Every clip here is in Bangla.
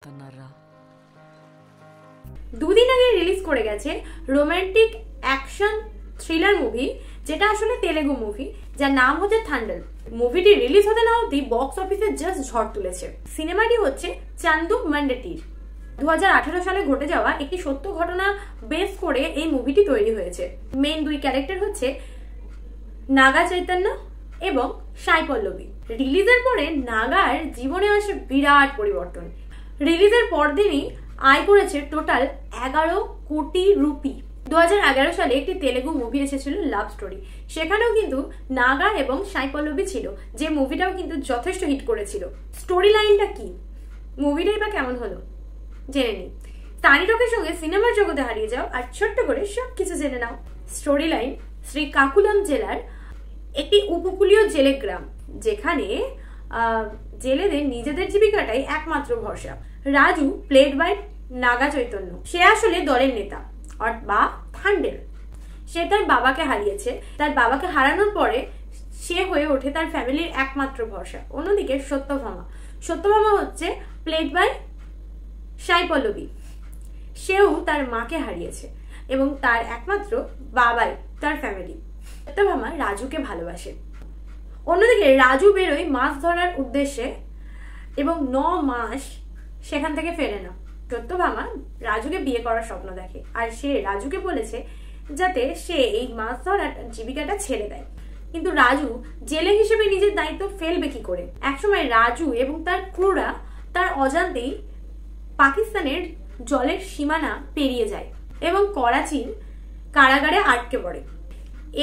చెప్తున్నారా? দুদিন আগে রিলিজ করে গেছে রোমান্টিক অ্যাকশন থ্রিলার মুভি, যেটা আসলে তেলেগু মুভি, যার নাম হচ্ছে থান্ডেল। মুভিটি রিলিজ হতে না হতেই বক্স অফিসে জাস্ট ঝড় তুলেছে। সিনেমাটি হচ্ছে চান্দু মান্ডেটির 2018 সালে ঘটে যাওয়া একটি সত্য ঘটনা বেস করে এই মুভিটি তৈরি হয়েছে। মেন দুই ক্যারেক্টার হচ্ছে নাগা চৈতন্য এবং সাই পল্লবী। রিলিজের পরে নাগার জীবনে আসে বিরাট পরিবর্তন। রিলিজের পরদিনই আয় করেছে টোটাল 11 কোটি রুপি। 2011 সালে একটি তেলেগু মুভি এসেছিল লাভ স্টোরি, সেখানেও কিন্তু নাগা এবং সাই পল্লবী ছিল, যে মুভিটাও কিন্তু যথেষ্ট হিট করেছিল। স্টোরি লাইনটা কি, মুভিটাই বা কেমন হলো জেনে নিই। সানি রকের সঙ্গে সিনেমার জগতে হারিয়ে যাও আর ছোট্ট করে সবকিছু জেনে নাও। স্টোরি লাইন: শ্রীকাকুলাম জেলার একটি উপকূলীয় জেলে গ্রাম, যেখানে জেলেদের নিজেদের জীবিকাটাই একমাত্র ভরসা। রাজু প্লেড বাই নাগা চৈতন্য, সে আসলে দলের নেতা বা থান্ডেল। সে তার বাবাকে হারিয়েছে, তার বাবাকে হারানোর পরে সে হয়ে ওঠে তার ফ্যামিলির একমাত্র ভরসা। অন্যদিকে সত্যভামা হচ্ছে প্লেড বাই সাই পল্লবী, সেও তার মাকে হারিয়েছে এবং তার একমাত্র বাবাই তার ফ্যামিলি। সত্যভামা রাজুকে ভালোবাসে। অন্যদিকে রাজু বেরোয় মাছ ধরার উদ্দেশ্যে এবং 9 মাস সেখান থেকে ফেরে না। সত্যভামা রাজুকে বিয়ে করার স্বপ্ন দেখে আর সে রাজুকে বলেছে যাতে সে এই মাছ ধরার জীবিকাটা ছেড়ে দেয়, কিন্তু রাজু জেলে হিসেবে নিজের দায়িত্ব ফেলবে কি করে। একসময় রাজু এবং তার ক্রুরা তার অজান্তেই পাকিস্তানের জলের সীমানা পেরিয়ে যায় এবং করাচির কারাগারে আটকে পড়ে।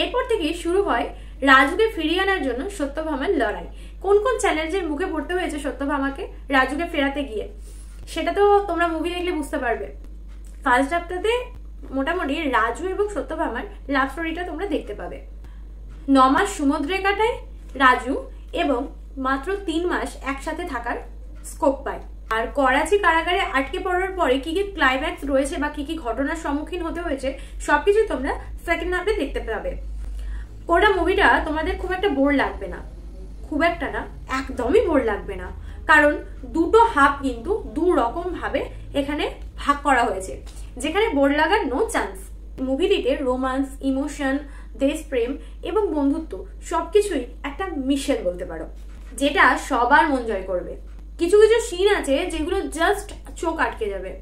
এরপর থেকে শুরু হয় রাজুকে ফিরিয়ে আনার জন্য সত্যভামার লড়াই। কোন কোন চ্যালেঞ্জের মুখে পড়তে হয়েছে সত্যভামাকে রাজুকে ফেরাতে গিয়ে, সেটা তো তোমরা মুভি দেখলে বুঝতে পারবে। ফার্স্ট হাফটাতে মোটামুটি রাজু এবং সত্যভামার লাভ স্টোরিটা তোমরা দেখতে পাবে। 9 মাস সমুদ্রে কাটায় রাজু এবং মাত্র 3 মাস একসাথে থাকার স্কোপ পায়। আর করাচি কারাগারে আটকে পড়ার পরে কি কি ক্লাইম্যাক্স রয়েছে বা কি কি ঘটনার সম্মুখীন হতে হয়েছে সবকিছু তোমরা সেকেন্ড হাফে দেখতে পাবে। ওটা মুভিটা তোমাদের খুব একটা বোর লাগবে না, খুব একটা না, একদমই বোর লাগবে না, কারণ দুটো হাফ কিন্তু দু রকম ভাবে এখানে ভাগ করা হয়েছে, যেখানে বোর লাগার নো চান্স। মুভিটিতে রোমান্স, ইমোশন, দেশপ্রেম এবং বন্ধুত্ব সবকিছুই একটা মিশেল বলতে পারো, যেটা সবার মন জয় করবে। কিছু কিছু সিন আছে যেগুলো জাস্ট চোখ আটকে যাবে,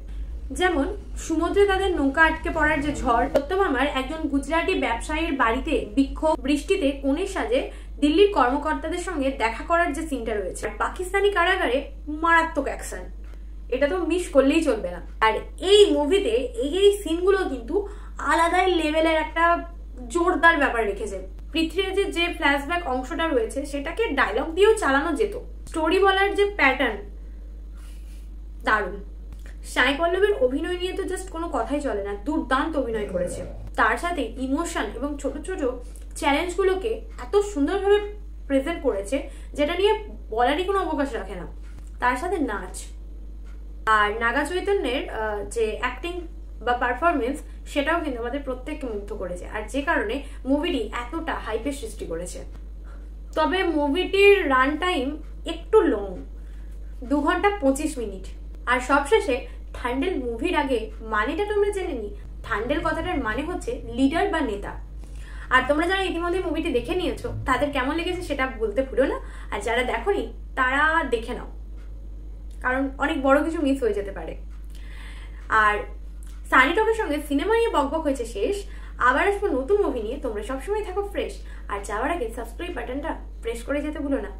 যেমন সমুদ্রে তাদের নৌকা আটকে পড়ার যে ঝড়, সত্যভামার একজন গুজরাটি ব্যবসায়ীর বাড়িতে বিক্ষোভ, বৃষ্টিতে কোণে সাজে দিল্লির কর্মকর্তাদের সঙ্গে দেখা করার যে সিনটা রয়েছে, পাকিস্তানি কারাগারে মারাত্মক অ্যাকশন, এটা তো মিস করলেই চলবে না। আর এই মুভিতে এই সিনগুলো কিন্তু আলাদাই লেভেলের একটা জোরদার ব্যাপার রেখেছে। পৃথ্বীরাজের যে ফ্ল্যাশব্যাক অংশটা রয়েছে সেটাকে ডায়লগ দিয়েও চালানো যেত। স্টোরি বলার যে প্যাটার্ন দারুণ। সাই পল্লবীর অভিনয় নিয়ে তো জাস্ট কোনো কথাই চলে না, দুর্দান্ত অভিনয় করেছে। তার সাথে ইমোশন এবং ছোট ছোট চ্যালেঞ্জগুলোকে এত সুন্দরভাবে প্রেজেন্ট করেছে যেটা নিয়ে বলারই কোনো অবকাশ রাখে না। তার সাথে নাচ আর নাগা চৈতন্যের যে অ্যাক্টিং বা পারফরমেন্স, সেটাও কিন্তু আমাদের প্রত্যেককে মুগ্ধ করেছে, আর যে কারণে মুভিটি এতটা হাইপের সৃষ্টি করেছে। তবে মুভিটির রান টাইম একটু লং, 2 ঘন্টা 25 মিনিট। আর সবশেষে থান্ডেল মুভির আগে মানেটা তোমরা জেনে নি। থান্ডেল কথাটার মানে হচ্ছে লিডার বা নেতা। আর তোমরা যারা ইতিমধ্যে মুভিটি দেখে নিয়েছো তাদের কেমন লেগেছে সেটা বলতে ভুলো না, আর যারা দেখোনি তারা দেখে নাও, কারণ অনেক বড় কিছু মিস হয়ে যেতে পারে। আর সানি টকের সঙ্গে সিনেমা নিয়ে বকবক হয়েছে শেষ। আবার আসবো নতুন মুভি নিয়ে। তোমরা সবসময় থাকো ফ্রেশ, আর যাওয়ার আগে সাবস্ক্রাইব বাটনটা প্রেস করে যেতে ভুলো না।